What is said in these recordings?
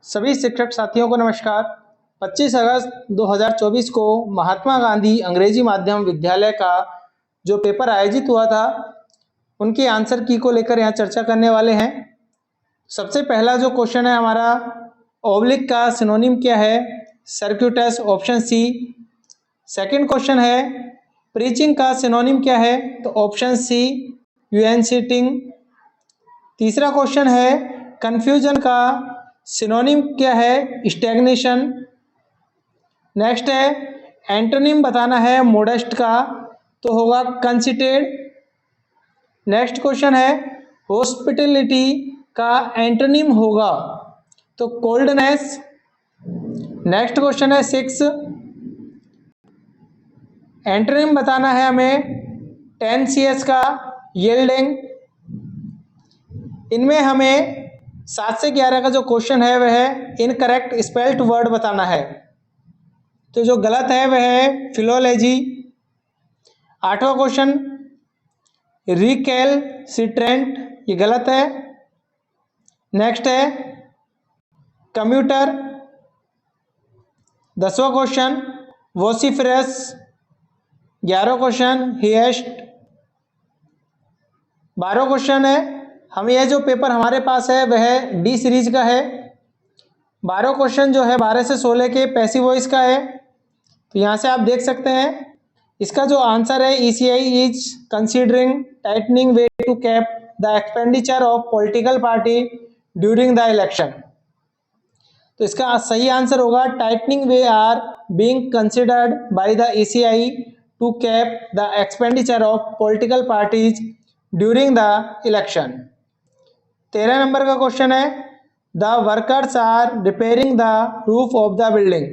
सभी शिक्षक साथियों को नमस्कार। 25 अगस्त 2024 को महात्मा गांधी अंग्रेजी माध्यम विद्यालय का जो पेपर आयोजित हुआ था उनके आंसर की को लेकर यहाँ चर्चा करने वाले हैं। सबसे पहला जो क्वेश्चन है हमारा, ओब्लिक का सिनोनिम क्या है? सर्क्यूटस, ऑप्शन सी। सेकंड क्वेश्चन है, प्रीचिंग का सिनोनिम क्या है? तो ऑप्शन सी, यूएनसीटिंग। तीसरा क्वेश्चन है, कन्फ्यूजन का सिनोनिम क्या है? स्टैग्नेशन। नेक्स्ट है, एंटोनिम बताना है मोडेस्ट का, तो होगा कंसिटेड। नेक्स्ट क्वेश्चन है, हॉस्पिटलिटी का एंटोनिम होगा तो कोल्डनेस। नेक्स्ट क्वेश्चन है 6, एंटोनिम बताना है हमें 10 CS का, यील्डिंग। इनमें हमें 7 से 11 का जो क्वेश्चन है वह है इनकरेक्ट स्पेल्ट वर्ड बताना है, तो जो गलत है वह है फिलोलॉजी। 8वां क्वेश्चन, रिकैलसिट्रेंट, ये गलत है। नेक्स्ट है कम्यूटर। 10वां क्वेश्चन, वोसिफरस। 11वां क्वेश्चन, हिएस्ट। 12वां क्वेश्चन है, हम यह जो पेपर हमारे पास है वह डी सीरीज का है। 12 क्वेश्चन जो है 12 से 16 के पैसिव वॉइस का है, तो यहाँ से आप देख सकते हैं इसका जो आंसर है, ECI is considering tightening ways to cap the expenditure of political party during the election. तो इसका सही आंसर होगा, tightening ways are being considered by the ECI to cap the expenditure of political parties during the election. 13 number का question है, the workers are repairing the roof of the building.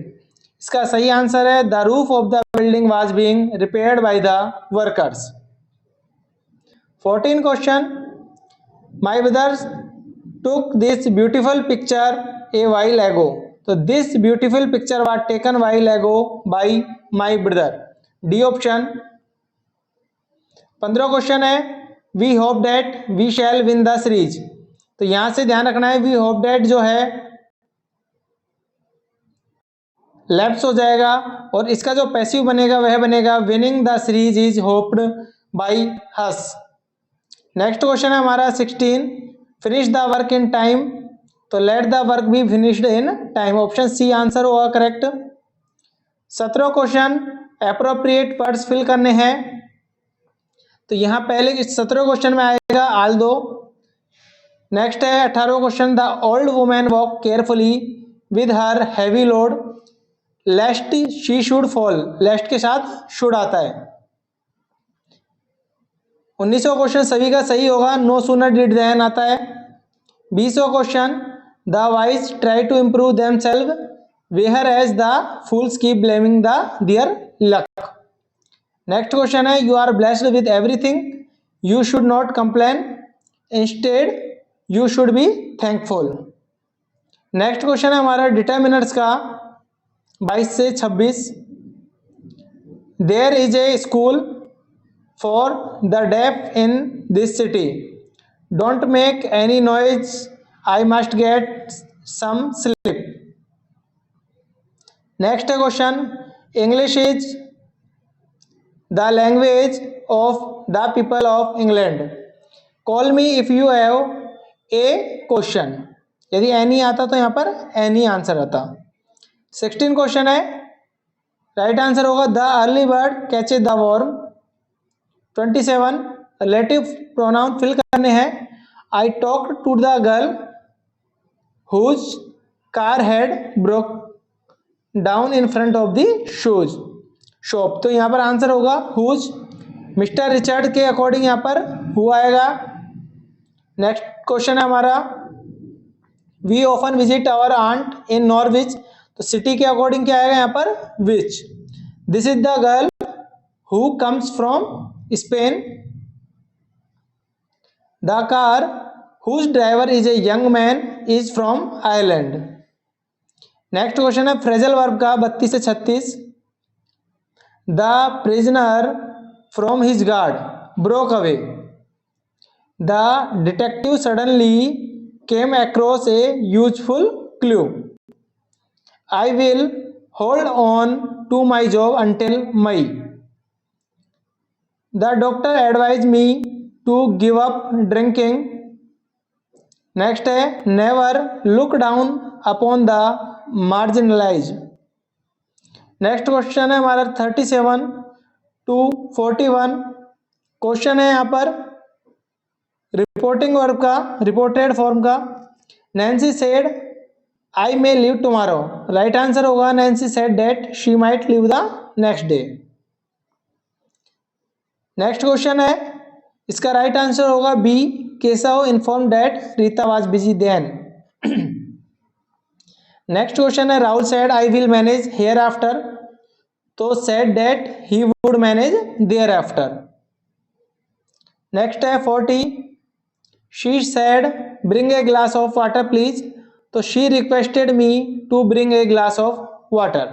इसका सही answer है, the roof of the building was being repaired by the workers. 14 question, my brothers took this beautiful picture a while ago. तो this beautiful picture was taken while ago by my brother, D option. 15 question है, we hope that we shall win the series. तो यहां से ध्यान रखना है, we hope that जो है लेफ्ट हो जाएगा और इसका जो पैसिव बनेगा वह बनेगा winning the series is hoped by us. Next question है हमारा 16, finish the work in time. तो let the work be finished in time, option C answer होगा correct. 17 question, appropriate words fill करने हैं, तो यहाँ पहले इस 17 क्वेश्चन में आएगा आल दो। नेक्स्ट है 18वां question, the old women walk carefully with her heavy load lest she should fall. Lest के साथ शुड आता है। 19वां क्वेश्चन सभी का सही होगा, नो सूनर डिड देन आता है। 20वां question, the wise try to improve themselves whereas the fools keep blaming the their luck. Next question है, you are blessed with everything you should not complain instead you should be thankful. Next question है हमारा determiners का 22 से 26, there is a school for the deaf in this city, don't make any noise I must get some sleep. Next question, English is the language of the people of England, call me if you have a question. यदि any आता तो यहाँ पर any answer आता। 16 question है, right answer होगा the early bird catches the worm. 27 relative pronoun fill करने हैं, I talked to the girl whose car had broke down in front of the shoes shop. तो यहाँ पर आंसर होगा whose. Mister Richard के according यहाँ पर हु आएगा। नेक्स्ट क्वेश्चन है हमारा, we often visit our aunt in Norwich. तो सिटी के अकॉर्डिंग क्या आएगा यहाँ पर? Which. This is the girl who comes from Spain. The car whose driver is a young man is from Ireland. Next question है phrasal verb का 32 से 36, the prisoner from his guard broke away. The detective suddenly came across a useful clue. I will hold on to my job until May. The doctor advised me to give up drinking. Next है never look down upon the marginalise. Next question है हमारा 37 to 41. Question है यहाँ पर reporting verb का, reported form का. Nancy said I may leave tomorrow. Right answer होगा Nancy said that she might leave the next day. Next question है, इसका राइट आंसर होगा B. Keshav inform that Rita was busy then. Next question है Rahul said I will manage hair after. तो said that he would manage there after. Next है 40. She said bring a glass of water please. तो she requested me to bring a glass of water.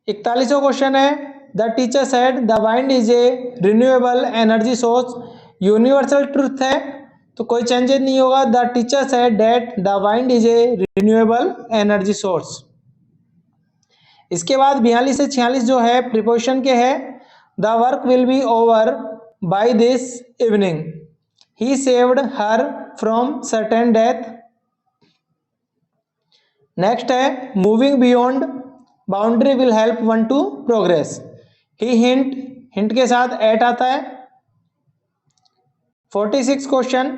41वां question है the teacher said the wind is a renewable energy source. Universal truth है तो कोई changes नहीं होगा. The teacher said that the wind is a renewable energy source. इसके बाद 42 से 46 जो है प्रीपोजिशन के है. The work will be over by this evening. He saved her from certain death. Next है moving beyond boundary will help one to progress. ही hint के साथ एट आता है. 46 question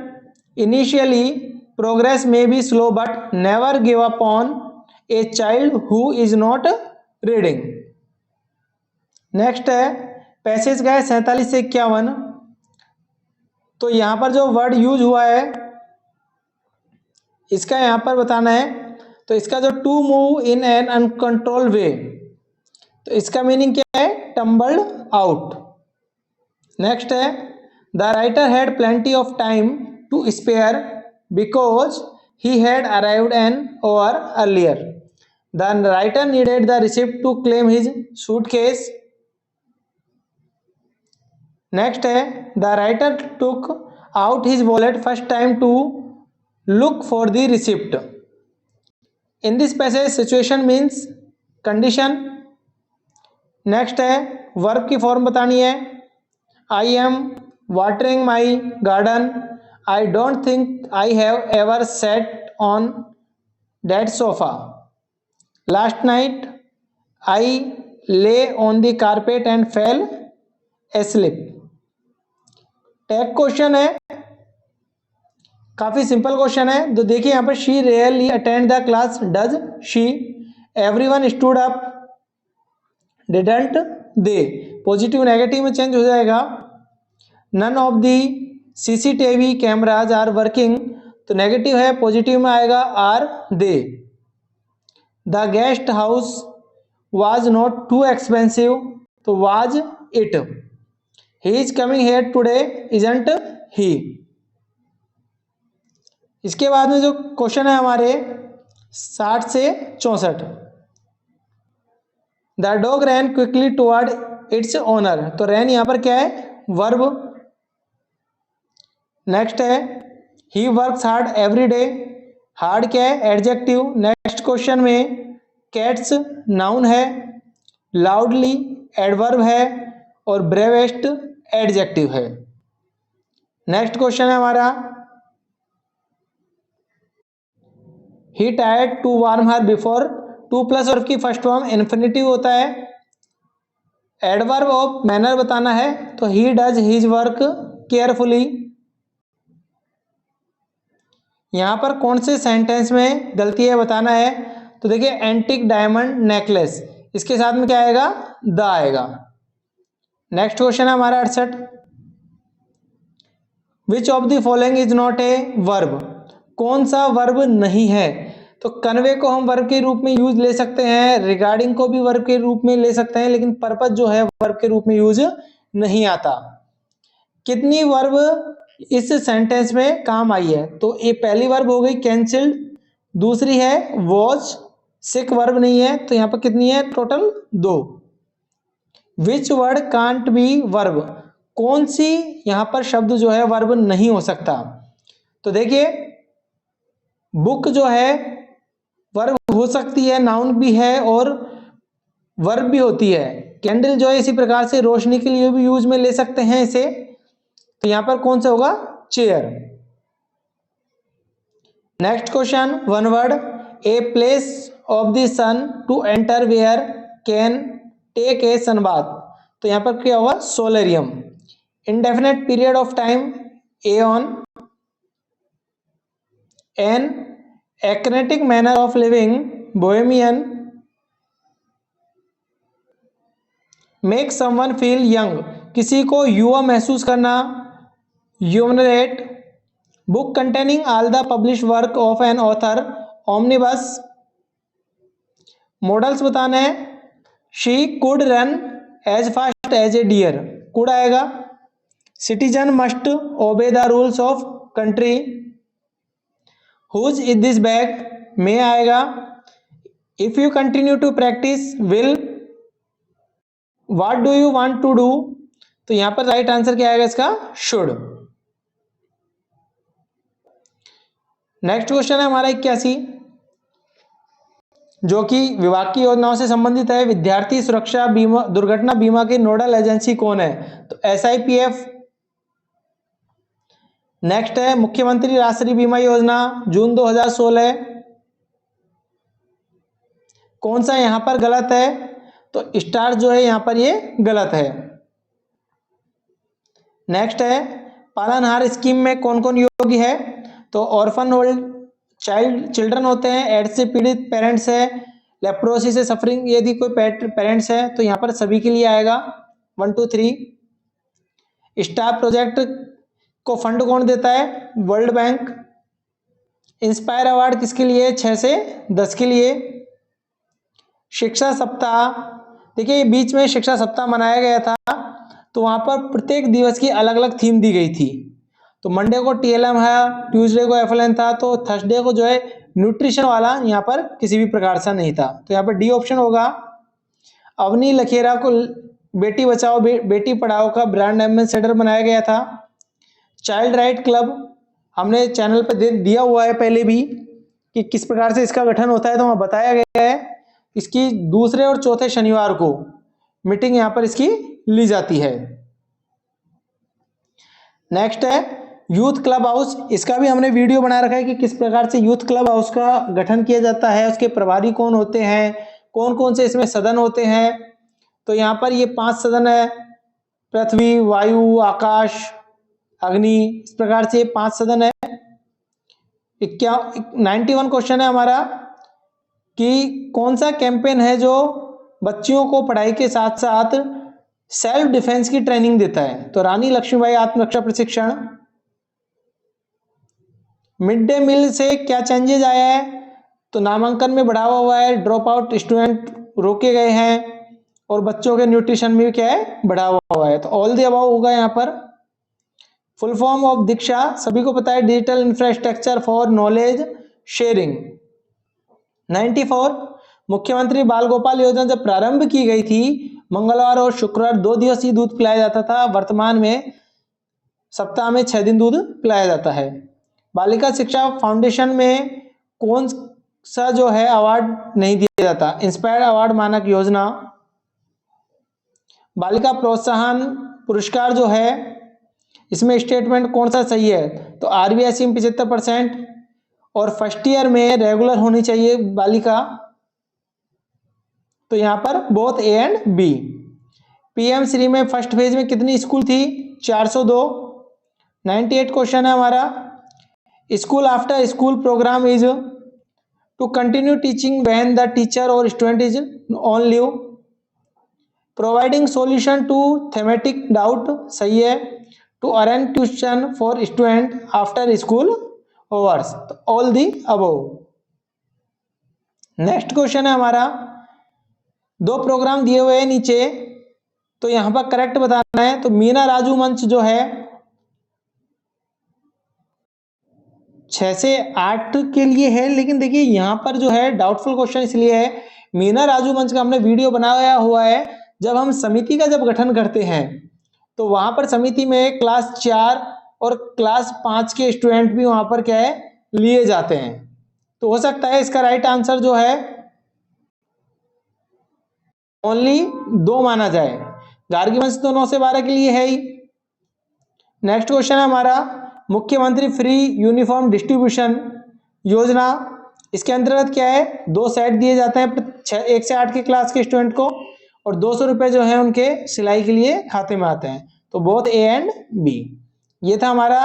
initially progress may be slow but never give up on a child who is not reading. Next है passage का है 47 से 51. तो यहाँ पर जो वर्ड यूज हुआ है इसका यहाँ पर बताना है. तो इसका जो to move in an uncontrolled way, तो इसका मीनिंग क्या है? Tumbled out. नेक्स्ट है the writer had plenty of time to spare because he had arrived an hour earlier. The writer needed the receipt to claim his suitcase. Next है the writer took out his wallet first time to look for the receipt. In this passage situation means condition. Next है verb की form बतानी है. I am watering my garden. I don't think I have ever set on that sofa. Last night I lay on the carpet and fell asleep. Tag question है, काफी simple question है. तो देखिए यहाँ पर she rarely attend the class. Does she? Everyone stood up. Didn't they? Positive negative में change हो जाएगा. None of the CCTV cameras are working. तो नेगेटिव है, पॉजिटिव में आएगा are they. The guest house was not too expensive. तो was it. He is coming here today isn't he. इसके बाद में जो क्वेश्चन है हमारे 60 से 64. The dog ran quickly toward its owner. तो रैन यहाँ पर क्या है? वर्ब. नेक्स्ट है he works hard every day. Hard क्या है? एडजेक्टिव. नेक्स्ट क्वेश्चन में कैट्स नाउन है, लाउडली एडवर्ब है और ब्रेवेस्ट एडजेक्टिव है. नेक्स्ट क्वेश्चन है हमारा he tried to warm her before. To plus verb की फर्स्ट फॉर्म इन्फिनिटिव होता है. एडवर्ब ऑफ मैनर बताना है तो he does his work carefully. यहां पर कौन से सेंटेंस में गलती है बताना है. तो देखिए एंटिक डायमंड नेकलेस, इसके साथ में क्या आएगा? द आएगा. नेक्स्ट क्वेश्चन है हमारा 68. Which of the following is not a verb. कौन सा वर्ब नहीं है? तो कन्वे को हम वर्ब के रूप में यूज ले सकते हैं, रिगार्डिंग को भी वर्ब के रूप में ले सकते हैं, लेकिन पर्पस जो है वर्ब के रूप में यूज नहीं आता. कितनी वर्ब इस सेंटेंस में काम आई है? तो ये पहली वर्ब हो गई कैंसिल्ड. दूसरी है वॉज. सिक वर्ब नहीं है तो यहाँ पर कितनी है? Total 2. Which word can't be verb. कौन सी यहाँ पर शब्द जो है वर्ब नहीं हो सकता? तो देखिए बुक जो है वर्ब हो सकती है, नाउन भी है और वर्ब भी होती है। कैंडल जो है इसी प्रकार से रोशनी के लिए भी यूज में ले सकते हैं इसे। तो यहां पर कौन सा होगा? Chair. Next question, one word, a place of the sun to enter where can take a sunbath. तो यहां पर क्या होगा? Solarium. Indefinite period of time, aeon. An eccentric manner of living, bohemian. Make someone feel young, किसी को युवा महसूस करना, यूमनरेट। Book containing all the publish work of an author, omnibus. Modals बताना है, she could run as fast as a dear, could आएगा। Citizen must obey the rules of country, whose is this bag, में आएगा। If you continue to practice will, what do you want to do. तो यहां पर right answer क्या आएगा इसका? Should. Next question है हमारा 81, जो कि विभाग की योजनाओं से संबंधित है। विद्यार्थी सुरक्षा बीमा दुर्घटना बीमा की नोडल एजेंसी कौन है? तो SIPF। नेक्स्ट है मुख्यमंत्री राष्ट्रीय बीमा योजना, जून 2016। कौन सा यहां पर गलत है? तो स्टार जो है यहां पर ये गलत है। नेक्स्ट है पालनहार स्कीम में कौन कौन योग्य है? तो ऑर्फन ओल्ड चिल्ड्रन होते हैं, एड्स से पीड़ित पेरेंट्स है, लेप्रोसी से सफरिंग यदि कोई पेरेंट्स है, तो यहाँ पर सभी के लिए आएगा 1 2 3। स्टार प्रोजेक्ट को फंड कौन देता है? World bank. इंस्पायर अवार्ड किसके लिए? 6 से 10 के लिए। शिक्षा सप्ताह, देखिए बीच में शिक्षा सप्ताह मनाया गया था, तो वहां पर प्रत्येक दिवस की अलग अलग थीम दी गई थी। तो मंडे को TLM है, ट्यूसडे को FLN था, तो थर्सडे को जो है न्यूट्रिशन वाला यहाँ पर किसी भी प्रकार से नहीं था। तो यहाँ पर डी ऑप्शन होगा। अवनी लखेरा को बेटी बचाओ बेटी पढ़ाओ का ब्रांड एम्बेसडर बनाया गया था। चाइल्ड राइट क्लब हमने चैनल पर दिया हुआ है पहले भी कि किस प्रकार से इसका गठन होता है, तो वहाँ बताया गया है। इसकी दूसरे और चौथे शनिवार को मीटिंग यहाँ पर इसकी ली जाती है। नेक्स्ट है यूथ क्लब हाउस, इसका भी हमने वीडियो बना रखा है कि किस प्रकार से यूथ क्लब हाउस का गठन किया जाता है, उसके प्रभारी कौन होते हैं, कौन कौन से इसमें सदन होते हैं। तो यहाँ पर ये 5 सदन है, पृथ्वी, वायु, आकाश, अग्नि, इस प्रकार से 5 सदन है। 91 क्वेश्चन है हमारा कि कौन सा कैंपेन है जो बच्चियों को पढ़ाई के साथ साथ सेल्फ डिफेंस की ट्रेनिंग देता है? तो रानी लक्ष्मीबाई आत्मरक्षा प्रशिक्षण। मिड डे मील से क्या चेंजेज आया है? तो नामांकन में बढ़ावा हुआ है, ड्रॉप आउट स्टूडेंट रोके गए हैं, और बच्चों के न्यूट्रिशन में क्या है? बढ़ावा हुआ है। तो ऑल द अबव होगा यहाँ पर। फुल फॉर्म ऑफ दीक्षा सभी को पता है, digital infrastructure for knowledge sharing. 94 मुख्यमंत्री बाल गोपाल योजना जब प्रारंभ की गई थी, मंगलवार और शुक्रवार 2 दिवसीय दूध पिलाया जाता था, वर्तमान में सप्ताह में 6 दिन दूध पिलाया जाता है। बालिका शिक्षा फाउंडेशन में कौन सा जो है अवार्ड नहीं दिया जाता? इंस्पायर अवार्ड मानक योजना। बालिका प्रोत्साहन पुरस्कार जो है इसमें स्टेटमेंट कौन सा सही है? तो RBSE में 75% और फर्स्ट ईयर में रेगुलर होनी चाहिए बालिका। तो यहाँ पर both A and B। PM Shri में फर्स्ट फेज में कितनी स्कूल थी? 402। 98 क्वेश्चन है हमारा, school after school programme is to continue teaching when the teacher और student is on leave. Providing solution to thematic doubt, सही है। To arrange tuition for student after school hours, तो all the above. Next question है हमारा, 2 programme दिए हुए हैं नीचे, तो यहां पर करेक्ट बताना है। तो मीना राजू मंच जो है 6 से 8 के लिए है, लेकिन देखिए यहां पर जो है डाउटफुल क्वेश्चन इसलिए है, मीना राजू मंच का हमने वीडियो बनाया हुआ है। जब हम समिति का जब गठन करते हैं तो वहां पर समिति में क्लास 4 और क्लास 5 के स्टूडेंट भी वहां पर क्या है? लिए जाते हैं। तो हो सकता है इसका राइट आंसर जो है ओनली 2 माना जाए। गार्गी वंश तो 9 से 12 के लिए है ही। नेक्स्ट क्वेश्चन है हमारा, मुख्यमंत्री फ्री यूनिफॉर्म डिस्ट्रीब्यूशन योजना, इसके अंतर्गत क्या है, 2 सेट दिए जाते हैं 1 से 8 की क्लास के स्टूडेंट को, और 200 रुपये जो है उनके सिलाई के लिए खाते में आते हैं। तो बोथ ए एंड बी। ये था हमारा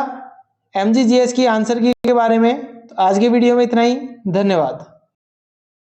MGGS की आंसर की के बारे में। तो आज की वीडियो में इतना ही, धन्यवाद।